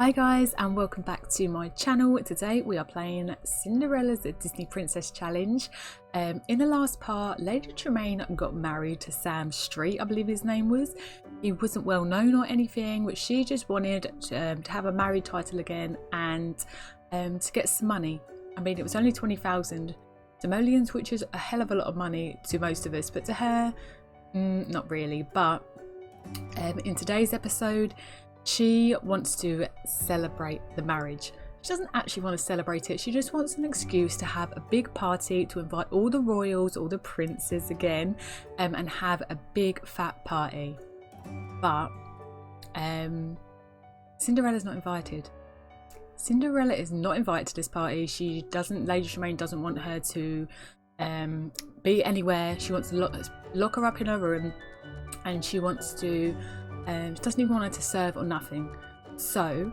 Hi guys, and welcome back to my channel. Today we are playing Cinderella's Disney Princess Challenge. In the last part, Lady Tremaine got married to Sam Street, I believe his name was. He wasn't well known or anything, but she just wanted to have a married title again and to get some money. I mean, it was only 20,000 simoleons, which is a hell of a lot of money to most of us, but to her, not really. But in today's episode, she wants to celebrate the marriage. She doesn't actually want to celebrate it. She just wants an excuse to have a big party, to invite all the royals, all the princes again, and have a big fat party. But Cinderella's not invited. Cinderella is not invited to this party. Lady Tremaine doesn't want her to be anywhere. She wants to lock her up in her room, and she wants to she doesn't even want her to serve or nothing. So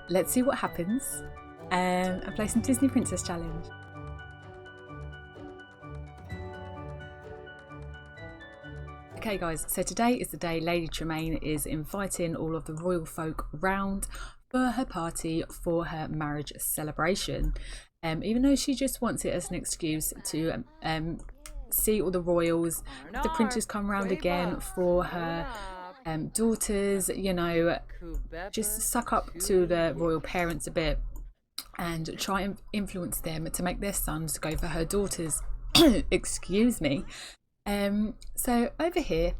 let's see what happens and play some Disney Princess Challenge. Okay guys, so today is the day Lady Tremaine is inviting all of the royal folk round for her party for her marriage celebration. Even though she just wants it as an excuse to see all the royals, the princes come round again for her daughters, you know, just suck up to the royal parents a bit and try and influence them to make their sons go for her daughters. Excuse me. So over here,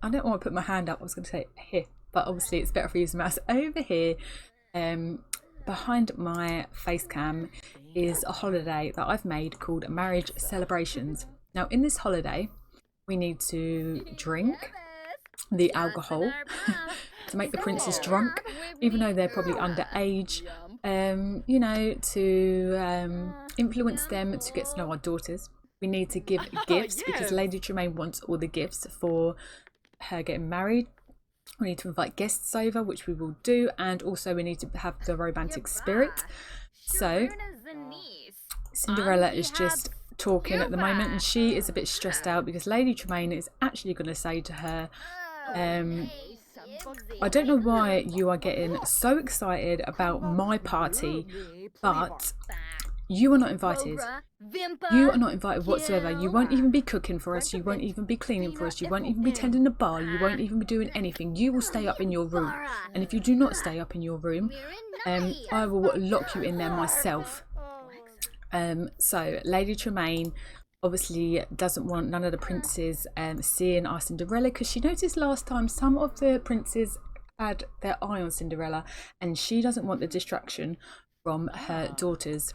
I don't want to put my hand up, I was going to say here, but obviously it's better for using mouse. Over here, behind my face cam is a holiday that I've made called Marriage Celebrations. Now in this holiday we need to drink the alcohol to make the princes drunk, even though they're probably underage, you know, to influence them to get to know our daughters. We need to give gifts because Lady Tremaine wants all the gifts for her getting married. We need to invite guests over, which we will do, and also we need to have the romantic spirit. So Cinderella is just talking at the moment, and she is a bit stressed out because Lady Tremaine is actually going to say to her, I don't know why you are getting so excited about my party, but you are not invited. You are not invited whatsoever. You won't even be cooking for us. You won't even be cleaning for us. You won't even be tending the bar. You won't even be doing anything. You will stay up in your room. And if you do not stay up in your room, I will lock you in there myself. So Lady Tremaine obviously doesn't want none of the princes seeing our Cinderella, because she noticed last time some of the princes had their eye on Cinderella and she doesn't want the distraction from her daughters.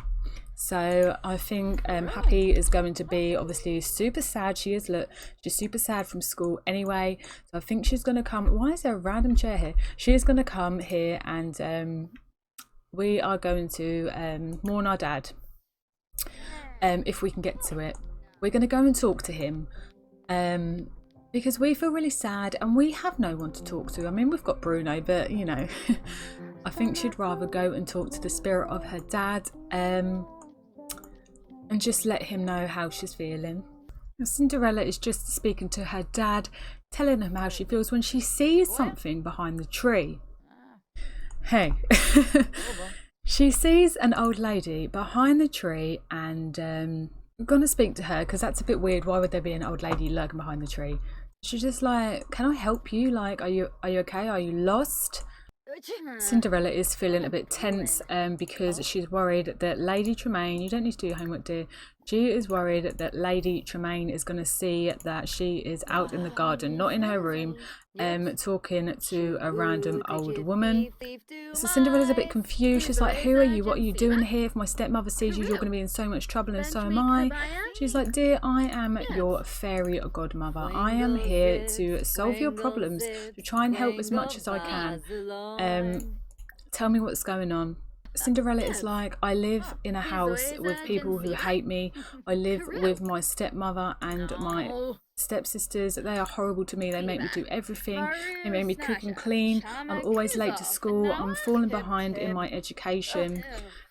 So I think Happy is going to be obviously super sad. She is, look, she's super sad from school anyway, so I think she's going to come. Why is there a random chair here? She is going to come here and we are going to mourn our dad. If we can get to it, we're going to go and talk to him because we feel really sad and we have no one to talk to. I mean, we've got Bruno, but you know, I think she'd rather go and talk to the spirit of her dad and just let him know how she's feeling. Cinderella is just speaking to her dad, telling him how she feels when she sees something behind the tree. Hey. She sees an old lady behind the tree, and I'm gonna speak to her because that's a bit weird. Why would there be an old lady lurking behind the tree? She's just like, can I help you? Like, are you okay? Are you lost? Cinderella is feeling a bit tense because she's worried that Lady Tremaine, you don't need to do your homework, dear. She is worried that Lady Tremaine is going to see that she is out in the garden, not in her room, talking to a random old woman. So Cinderella's a bit confused. She's like, who are you? What are you doing here? If my stepmother sees you, you're going to be in so much trouble, and so am I. She's like, dear, I am your fairy godmother. I am here to solve your problems, to try and help as much as I can. Tell me what's going on. Cinderella is like, I live in a house with people who hate me. I live with my stepmother and my stepsisters. They are horrible to me. They make me do everything. They make me cook and clean. I'm always late to school. I'm falling behind in my education.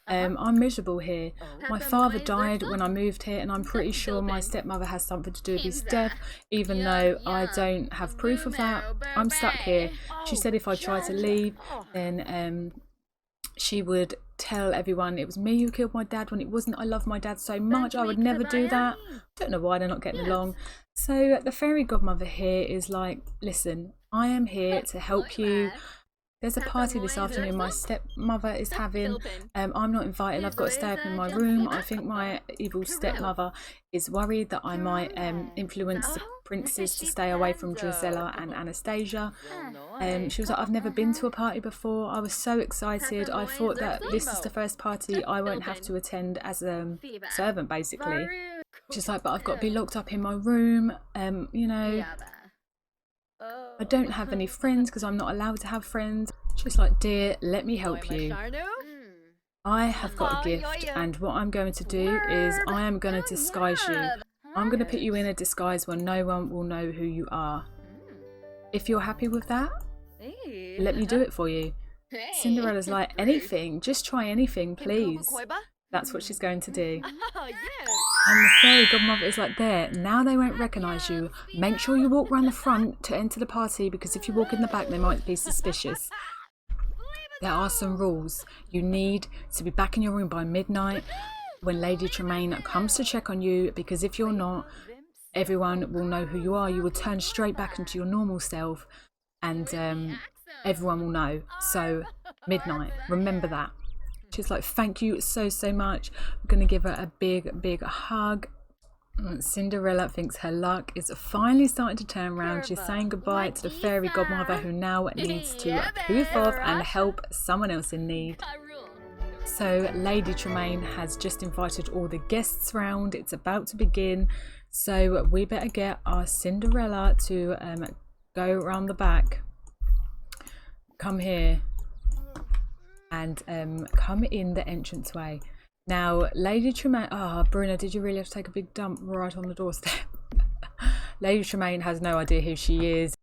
I'm miserable here. My father died when I moved here, and I'm pretty sure my stepmother has something to do with his death, even though I don't have proof of that. I'm stuck here. She said if I try to leave, then she would tell everyone it was me who killed my dad when it wasn't. I love my dad so much, I would never do that. Don't know why they're not getting along. So the fairy godmother here is like, listen, I am here to help you. There's a party this afternoon my stepmother is having. I'm not invited. I've got to stay up in my room. I think my evil stepmother is worried that I might influence the princes to stay away from Drizella and Anastasia. She was like, I've never been to a party before. I was so excited. I thought that this is the first party I won't have to attend as a servant, basically. She's like, but I've got to be locked up in my room. You know, I don't have any friends because I'm not allowed to have friends. She's like, dear, let me help you. I have got a gift, and what I'm going to do is I am going to disguise you. I'm going to put you in a disguise where no one will know who you are. If you're happy with that, let me do it for you. Cinderella's like, anything, just try anything, please. That's what she's going to do. And the fairy godmother is like, there, now they won't recognise you. Make sure you walk round the front to enter the party, because if you walk in the back, they might be suspicious. There are some rules. You need to be back in your room by midnight when Lady Tremaine comes to check on you, because if you're not, everyone will know who you are. You will turn straight back into your normal self, and everyone will know. So, midnight, remember that. She's like, thank you so much. I'm going to give her a big hug. Cinderella thinks her luck is finally starting to turn around. She's saying goodbye to the fairy godmother, who now needs to poof off and help someone else in need. So Lady Tremaine has just invited all the guests round. It's about to begin. So we better get our Cinderella to go around the back. Come here. And come in the entranceway. Now, Lady Tremaine... Oh, Bruna, did you really have to take a big dump right on the doorstep? Lady Tremaine has no idea who she is.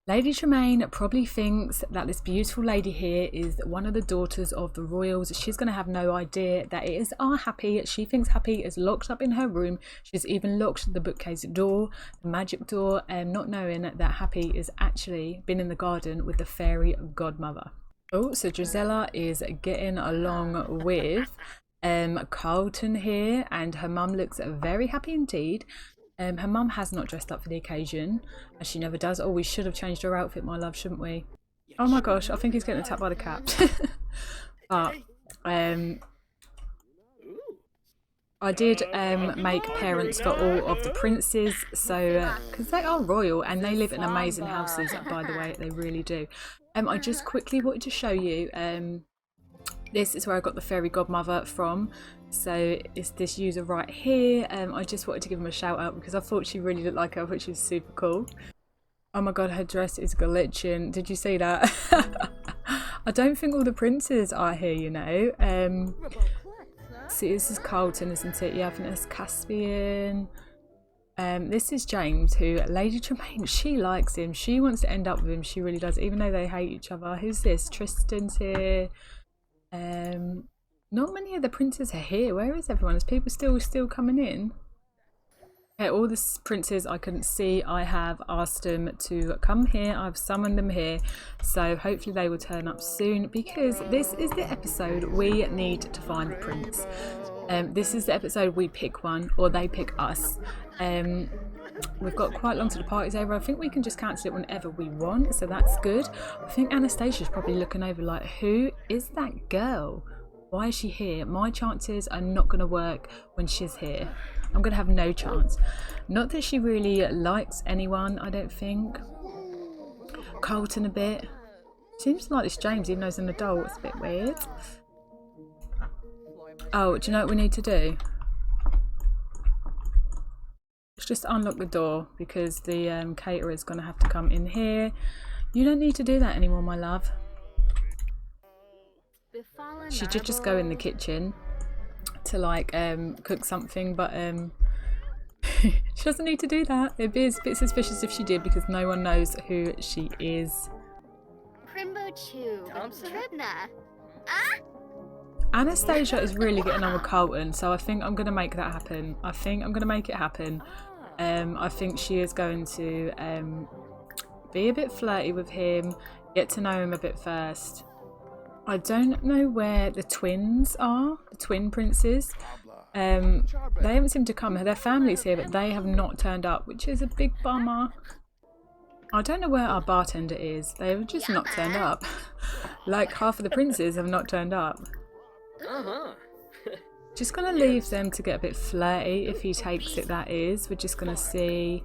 Lady Tremaine probably thinks that this beautiful lady here is one of the daughters of the royals. She's going to have no idea that it is our Happy. She thinks Happy is locked up in her room. She's even locked the bookcase door, the magic door, not knowing that Happy is actually been in the garden with the fairy godmother. Oh, so Drizella is getting along with Carlton here, and her mum looks very happy indeed. Her mum has not dressed up for the occasion, as she never does. Oh, we should have changed her outfit, my love, shouldn't we? Oh my gosh, I think he's getting attacked by the cat. But I did make parents for all of the princes, so because they are royal and they live in amazing houses, by the way, they really do. I just quickly wanted to show you, this is where I got the fairy godmother from. So it's this user right here. I just wanted to give him a shout out because I thought she really looked like her. I thought she was super cool. Oh my god, her dress is glitching. Did you see that? I don't think all the princes are here, you know. See, this is Carlton, isn't it? Yeah, I think that's Caspian. This is James, who Lady Tremaine, she likes him. She wants to end up with him. She really does, even though they hate each other. Who's this? Tristan's here. Not many of the princes are here. Where is everyone? Is people still coming in? Okay, all the princes I couldn't see, I have asked them to come here. I've summoned them here. So hopefully they will turn up soon, because this is the episode we need to find the prince. This is the episode we pick one, or they pick us. We've got quite long to the party's over. I think we can just cancel it whenever we want, so that's good. I think Anastasia's probably looking over like, who is that girl? Why is she here? My chances are not going to work when she's here. I'm going to have no chance. Not that she really likes anyone, I don't think. Carlton a bit. Seems like this James, even though he's an adult. It's a bit weird. Oh, do you know what we need to do? Let's just unlock the door, because the caterer is going to have to come in here. You don't need to do that anymore, my love. She did just go in the kitchen to like cook something, but she doesn't need to do that. It'd be a bit suspicious if she did, because no one knows who she is. Anastasia is really getting on with Carlton, so I think I'm going to make that happen. I think I'm going to make it happen. I think she is going to be a bit flirty with him, get to know him a bit first. I don't know where the twins are, the twin princes. They haven't seemed to come. Their family's here, but they have not turned up, which is a big bummer. I don't know where our bartender is. They have just not turned up. Like half of the princes have not turned up. Just gonna leave them to get a bit flirty, if he takes it, that is. We're just gonna see.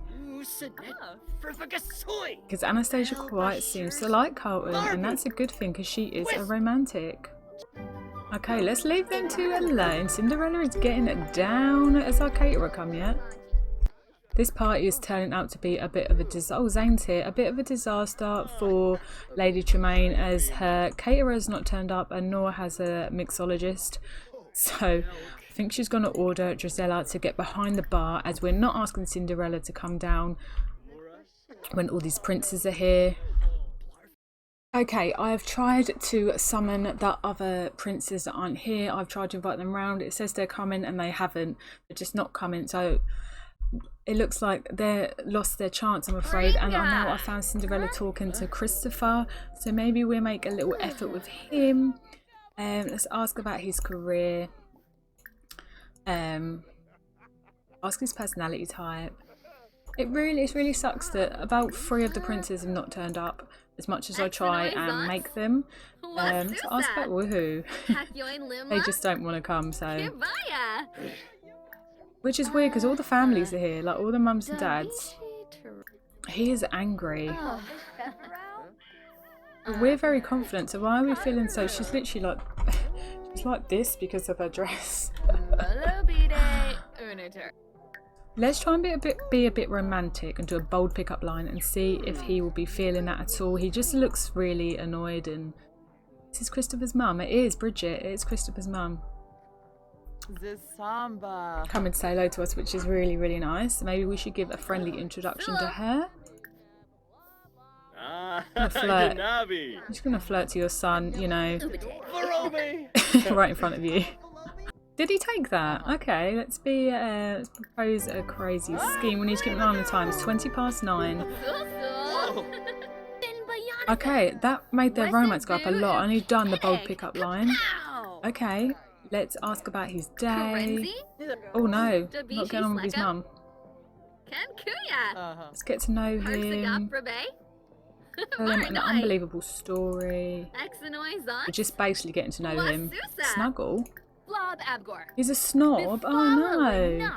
Because Anastasia quite seems to like Carlton, and that's a good thing because she is a romantic. Okay, let's leave them two alone. Cinderella is getting it down. Has our caterer come yet? This party is turning out to be a bit of a disaster. Oh, Zane's here. A bit of a disaster for Lady Tremaine, as her caterer has not turned up and nor has a mixologist. So I think she's going to order Drizella to get behind the bar, as we're not asking Cinderella to come down when all these princes are here. Okay, I have tried to summon the other princes that aren't here. I've tried to invite them round. It says they're coming and they haven't. They're just not coming. So it looks like they lost their chance, I'm afraid. And now I found Cinderella talking to Christopher. So maybe we'll make a little effort with him. Let's ask about his career. Ask his personality type. It really sucks that about 3 of the princes have not turned up, as much as I try and make them. Let's ask about Woohoo. They just don't want to come, so. Which is weird because all the families are here, like all the mums and dads. He is angry. We're very confident, so why are we feeling so? She's literally like, she's like this because of her dress. Let's try and be a bit romantic and do a bold pickup line and see if he will be feeling that at all. He just looks really annoyed. And this is Christopher's mum. It is Bridget. It is Christopher's mum. Come and say hello to us, which is really nice. Maybe we should give a friendly introduction to her. Flirt. I'm just gonna flirt to your son, you know, right in front of you. Did he take that? Okay, let's propose a crazy scheme. We need to keep an eye on the time. It's 9:20. Okay, that made their romance go up a lot. I only done the bold pickup line. Okay, let's ask about his day. Oh no, not getting on with his mum. Let's get to know him. Tell him an unbelievable story. We're just basically getting to know him. Snuggle? He's a snob? Oh no.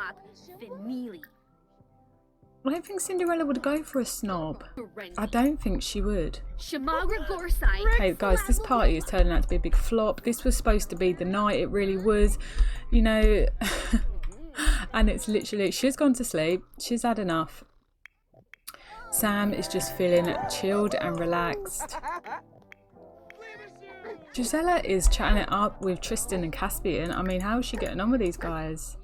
I don't think Cinderella would go for a snob. I don't think she would. Okay guys, this party is turning out to be a big flop. This was supposed to be the night, it really was. You know, and it's literally, she's gone to sleep. She's had enough. Sam is just feeling chilled and relaxed. Drizella is chatting it up with Tristan and Caspian. I mean, how is she getting on with these guys?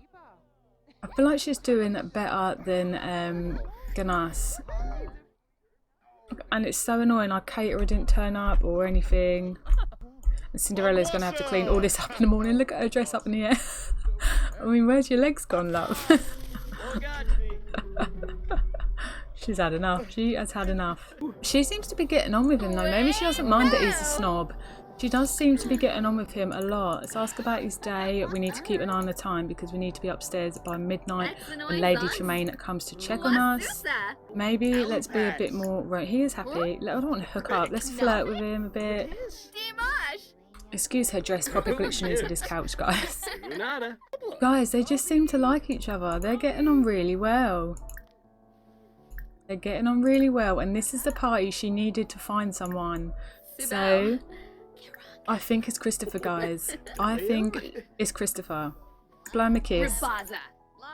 I feel like she's doing better than Ganas. And it's so annoying, our caterer didn't turn up or anything. And Cinderella's going to have to clean all this up in the morning. Look at her dress up in the air. I mean, where's your legs gone, love? She's had enough. She has had enough. She seems to be getting on with him though. Maybe she doesn't mind that he's a snob. She does seem to be getting on with him a lot. Let's ask about his day. We need to keep an eye on the time because we need to be upstairs by midnight when Lady Tremaine comes to check on us. Maybe let's be a bit more... Right, he is happy. I don't want to hook up. Let's flirt with him a bit. Excuse her dress proper glitching into this couch, guys. Guys, they just seem to like each other. They're getting on really well. They're getting on really well, and this is the party she needed to find someone. So, I think it's Christopher, guys. I think it's Christopher. Blow him a kiss.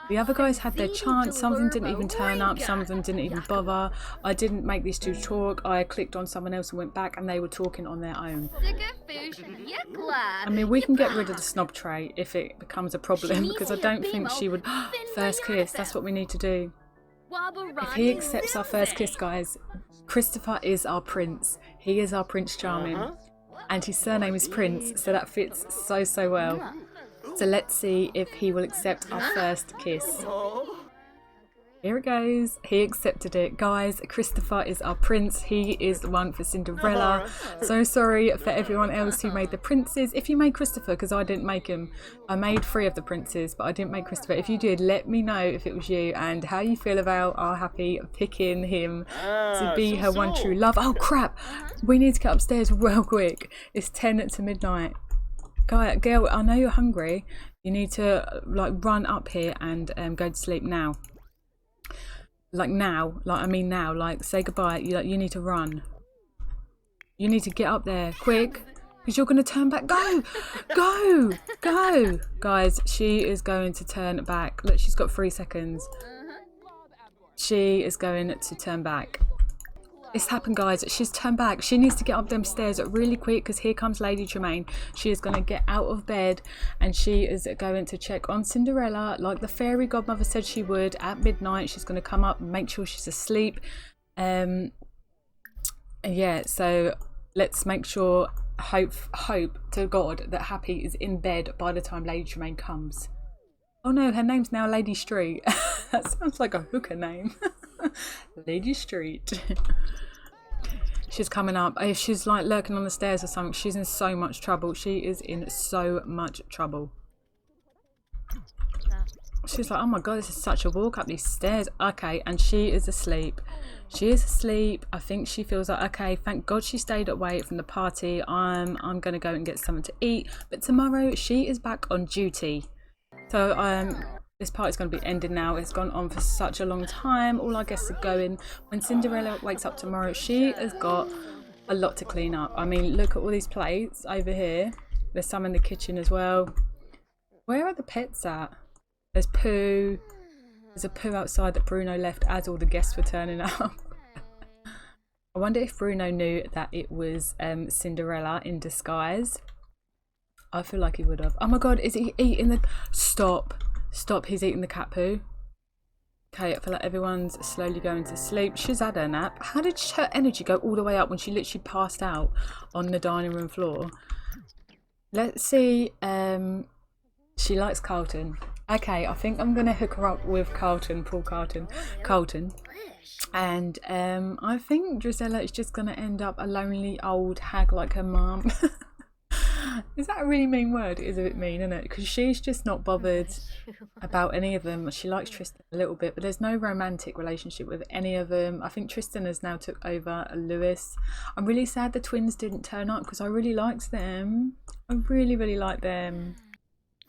The other guys had their chance. Some of them didn't even turn up. Some of them didn't even bother. I didn't make these two talk. I clicked on someone else and went back, and they were talking on their own. I mean, we can get rid of the snob trait if it becomes a problem, because I don't think she would... First kiss, that's what we need to do. If he accepts our first kiss, guys, Christopher is our prince. He is our Prince Charming. and his surname is Prince, so that fits so well. So let's see if he will accept our first kiss. Here it goes. He accepted it. Guys, Christopher is our prince. He is the one for Cinderella. So sorry for everyone else who made the princes. If you made Christopher, because I didn't make him. I made 3 of the princes, but I didn't make Christopher. If you did, let me know if it was you and how you feel about our Happy picking him to be her one true love. Oh crap! We need to get upstairs real quick. It's 10 to midnight. Girl, I know you're hungry. You need to like run up here and go to sleep now. Like now, like say goodbye. You need to run. You need to get up there quick, because you're going to turn back. Go, guys. She is going to turn back. Look, she's got 3 seconds. She is going to turn back. It's happened, guys. She's turned back. She needs to get up them stairs really quick, because here comes Lady Tremaine. She is going to get out of bed and she is going to check on Cinderella like the fairy godmother said she would at midnight. She's going to come up and make sure she's asleep. Yeah, so let's make sure, hope to God that Happy is in bed by the time Lady Tremaine comes. Oh no, her name's now Lady Street. That sounds like a hooker name. Lady Street. She's coming up. If she's like lurking on the stairs or something, she's in so much trouble. She is in so much trouble. She's like, oh my god, this is such a walk up these stairs. Okay, and she is asleep. She is asleep. I think she feels like, okay, thank God she stayed away from the party. I'm gonna go and get something to eat. But tomorrow she is back on duty. So this party's going to be ending now. It's gone on for such a long time. All our guests are going. When Cinderella wakes up tomorrow, she has got a lot to clean up. I mean, look at all these plates over here. There's some in the kitchen as well. Where are the pets at? There's poo. There's a poo outside that Bruno left as all the guests were turning up. I wonder if Bruno knew that it was Cinderella in disguise. I feel like he would have. Oh my god, is he eating the... Stop, he's eating the cat poo. Okay, I feel like everyone's slowly going to sleep. She's had her nap. How did her energy go all the way up when she literally passed out on the dining room floor? Let's see. She likes Carlton. Okay, I think I'm going to hook her up with Carlton, Paul Carlton. And I think Drizella is just going to end up a lonely old hag like her mum. Is that a really mean word? It is a bit mean, isn't it? Because she's just not bothered about any of them. She likes Tristan a little bit, but there's no romantic relationship with any of them. I think Tristan has now took over Lewis. I'm really sad the twins didn't turn up, because I really liked them. I really like them.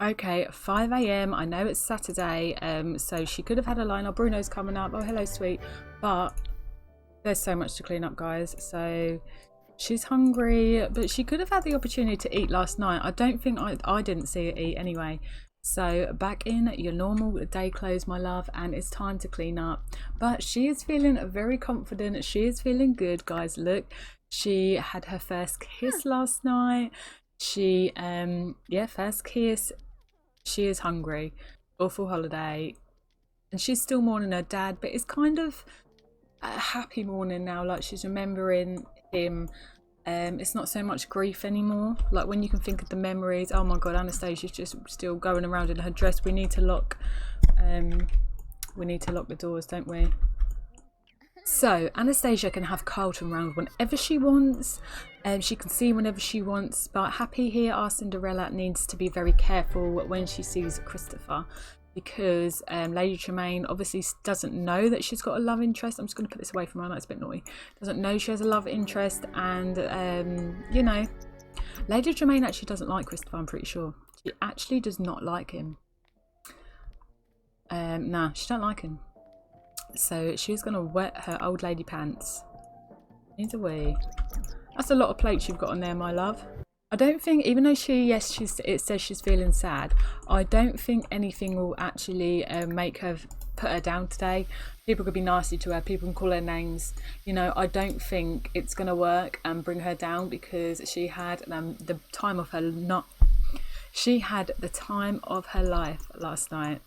Okay, 5 AM. I know it's Saturday, so she could have had a line. Oh, Bruno's coming up. Oh, hello, sweet. But there's so much to clean up, guys. So... she's hungry, but she could have had the opportunity to eat last night. I don't think I didn't see her eat anyway. So back in your normal day clothes, my love, and it's time to clean up. But she is feeling very confident. She is feeling good, guys. Look, she had her first kiss last night. She yeah, first kiss. She is hungry. Awful holiday, and she's still mourning her dad, but it's kind of a happy morning now. Like, she's remembering him. It's not so much grief anymore. Like, when you can think of the memories. Oh my god, Anastasia's just still going around in her dress. We need to lock the doors, don't we? So Anastasia can have Carlton round whenever she wants. She can see whenever she wants, but Happy here, our Cinderella, needs to be very careful when she sees Christopher, because Lady Tremaine obviously doesn't know that she's got a love interest. I'm just going to put this away from her. I know it's a bit naughty. Doesn't know she has a love interest, and you know, Lady Tremaine actually doesn't like Christopher. I'm pretty sure she actually does not like him. Nah, she don't like him. So she's going to wet her old lady pants. Needs a wee. That's a lot of plates you've got on there, my love. I don't think, even though it says she's feeling sad, I don't think anything will actually make her put her down today. People could be nasty to her, people can call her names, you know. I don't think it's going to work and bring her down, because she had the time of her life last night,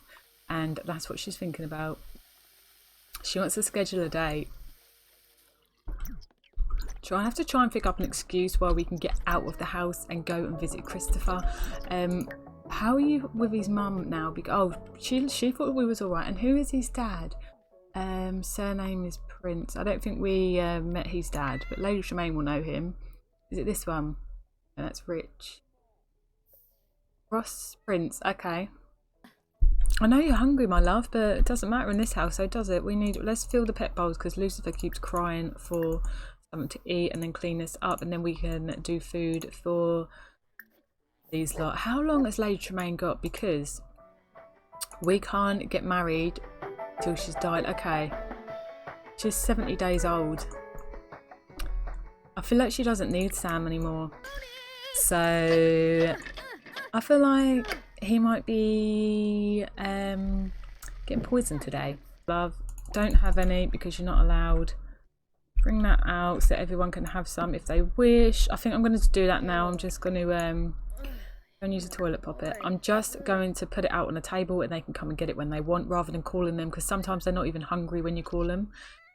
and that's what she's thinking about. She wants to schedule a date. I have to try and pick up an excuse where we can get out of the house and go and visit Christopher. How are you with his mum now? Oh, she thought we was alright. And who is his dad? Surname is Prince. I don't think we met his dad, but Lady Tremaine will know him. Is it this one? No, that's Rich. Ross Prince. Okay. I know you're hungry, my love, but it doesn't matter in this house, so does it? Let's fill the pet bowls because Lucifer keeps crying for something to eat, and then clean this up, and then we can do food for these lot. How long has Lady Tremaine got? Because we can't get married till she's died. Okay, she's 70 days old. I feel like she doesn't need Sam anymore, so I feel like he might be getting poisoned today. Love, don't have any because you're not allowed. Bring that out so everyone can have some if they wish. I think I'm going to do that now. I'm just going to go and use a toilet poppet. I'm just going to put it out on a table and they can come and get it when they want, rather than calling them, because sometimes they're not even hungry when you call them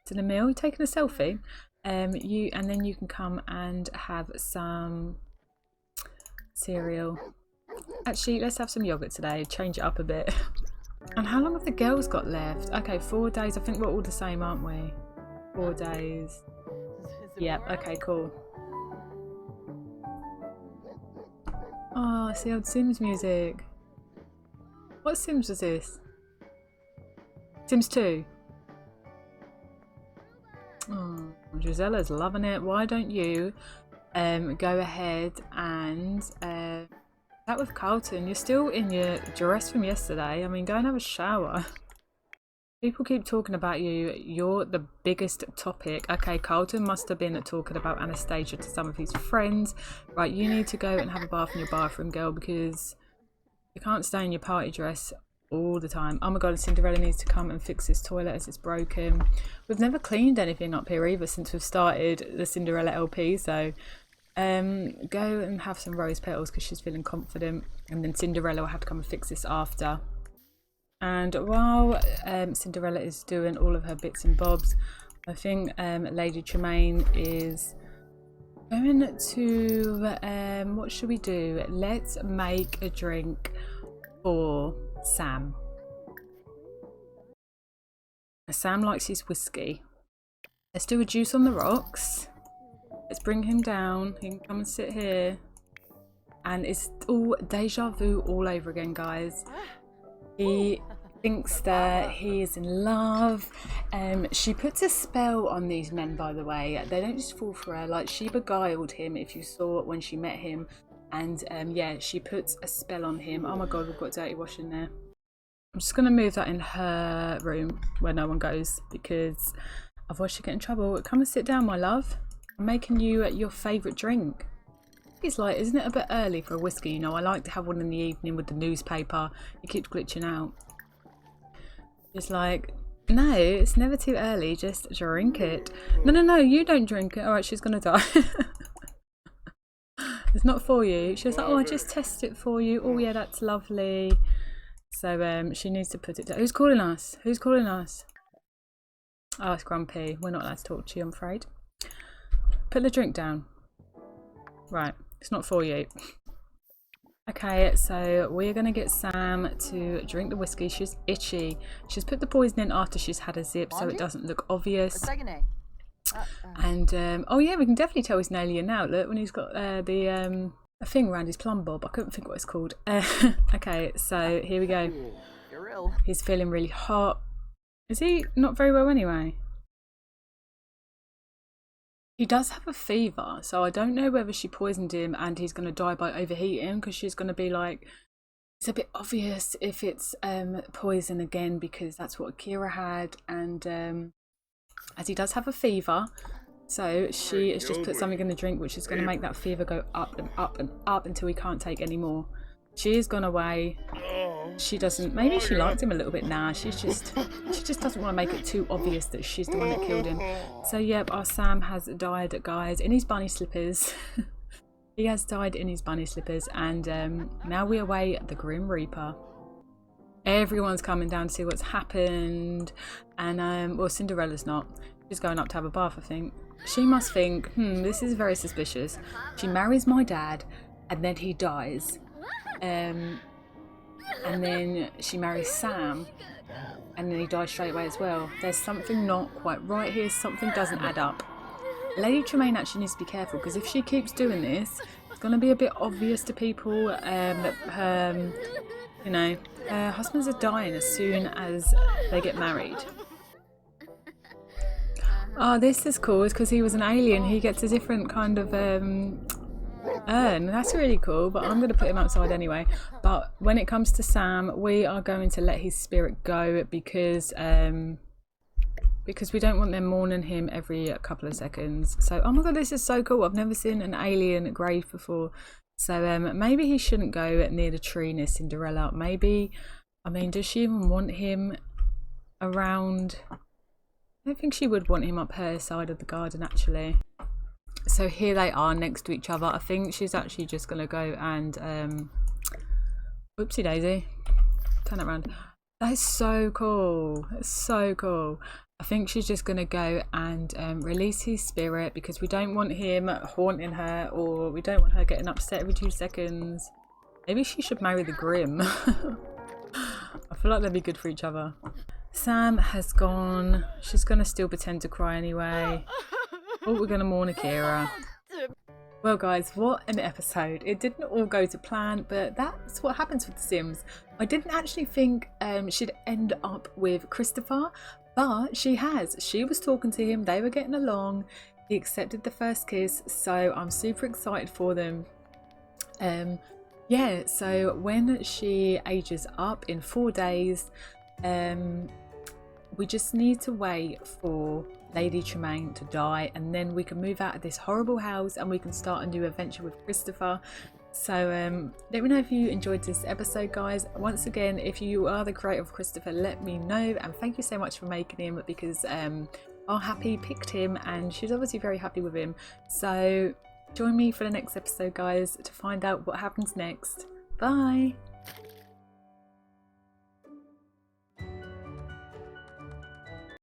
to the meal. You're taking a selfie, and then you can come and have some cereal. Actually, let's have some yogurt today, change it up a bit. And how long have the girls got left? Okay, 4 days. I think we're all the same, aren't we? 4 days. Yep, okay, cool. Oh, it's the old Sims music. What Sims was this? Sims 2. Oh, Gisella's loving it. Why don't you go ahead and that with Carlton? You're still in your dress from yesterday. I mean, go and have a shower. People keep talking about you. You're the biggest topic. Okay, Carlton must have been talking about Anastasia to some of his friends. Right, you need to go and have a bath in your bathroom, girl, because you can't stay in your party dress all the time. Oh my god, Cinderella needs to come and fix this toilet as it's broken. We've never cleaned anything up here either since we've started the Cinderella LP, so go and have some rose petals because she's feeling confident, and then Cinderella will have to come and fix this after. And while Cinderella is doing all of her bits and bobs, I think Lady Tremaine is going to what should we do? Let's make a drink for Sam. Sam likes his whiskey. Let's do a juice on the rocks. Let's bring him down. He can come and sit here. And it's all deja vu all over again, guys. He thinks that he is in love. She puts a spell on these men, by the way. They don't just fall for her. Like, she beguiled him, if you saw when she met him. And yeah, she puts a spell on him. Oh my god, we've got dirty wash in there. I'm just going to move that in her room where no one goes, because otherwise she'll get in trouble. Come and sit down, my love. I'm making you your favourite drink. He's like, isn't it a bit early for a whiskey? You know, I like to have one in the evening with the newspaper. It keeps glitching out. It's like, no, it's never too early. Just drink it. No, you don't drink it. All right, she's going to die. It's not for you. She was like, oh, I just test it for you. Oh, yeah, that's lovely. So she needs to put it down. Who's calling us? Who's calling us? Oh, it's Grumpy. We're not allowed to talk to you, I'm afraid. Put the drink down. Right. It's not for you. Okay, so we're going to get Sam to drink the whiskey. She's itchy. She's put the poison in after she's had a zip so it doesn't look obvious. And, oh yeah, we can definitely tell he's an alien now. Look, when he's got the a thing around his plum bob. I couldn't think what it's called. Okay, so here we go. He's feeling really hot. Is he not very well anyway? He does have a fever, so I don't know whether she poisoned him and he's going to die by overheating, because she's going to be like, it's a bit obvious if it's poison again, because that's what Akira had, and as he does have a fever, so she has just put something in the drink which is going to make that fever go up and up and up until he can't take any more. She has gone away. She doesn't, maybe she liked him a little bit now. She just doesn't want to make it too obvious that she's the one that killed him. So yep, our Sam has died, guys, in his bunny slippers. He has died in his bunny slippers, and now we await the Grim Reaper. Everyone's coming down to see what's happened, and well, Cinderella's not. She's going up to have a bath, I think. she must think, this is very suspicious. She marries my dad and then he dies. And then she marries Sam and then he dies straight away as well. There's something not quite right here. Something doesn't add up. Lady Tremaine actually needs to be careful, because if she keeps doing this, it's going to be a bit obvious to people that her, you know, her husbands are dying as soon as they get married. Oh, this is cool. It's because he was an alien. He gets a different kind of urn. That's really cool, but I'm going to put him outside anyway. But when it comes to Sam, we are going to let his spirit go because we don't want them mourning him every couple of seconds. So, oh my god, this is so cool. I've never seen an alien grave before. So maybe he shouldn't go near the tree near Cinderella. Maybe, I mean, does she even want him around? I don't think she would want him up her side of the garden, actually. So here they are next to each other. I think she's actually just going to go and... Oopsie daisy. Turn it around. That is so cool. It's so cool. I think she's just going to go and release his spirit, because we don't want him haunting her, or we don't want her getting upset every 2 seconds. Maybe she should marry the Grim. I feel like they'd be good for each other. Sam has gone. She's going to still pretend to cry anyway. Oh, we're going to mourn Akira. Well guys, what an episode. It didn't all go to plan, but that's what happens with The Sims. I didn't actually think she'd end up with Christopher, but she has. She was talking to him, they were getting along, he accepted the first kiss, so I'm super excited for them. Yeah, so when she ages up in 4 days, we just need to wait for Lady Tremaine to die, and then we can move out of this horrible house and we can start a new adventure with Christopher. So let me know if you enjoyed this episode, guys. Once again, if you are the creator of Christopher, let me know, and thank you so much for making him, because our Happy picked him and she's obviously very happy with him. So join me for the next episode, guys, to find out what happens next. Bye.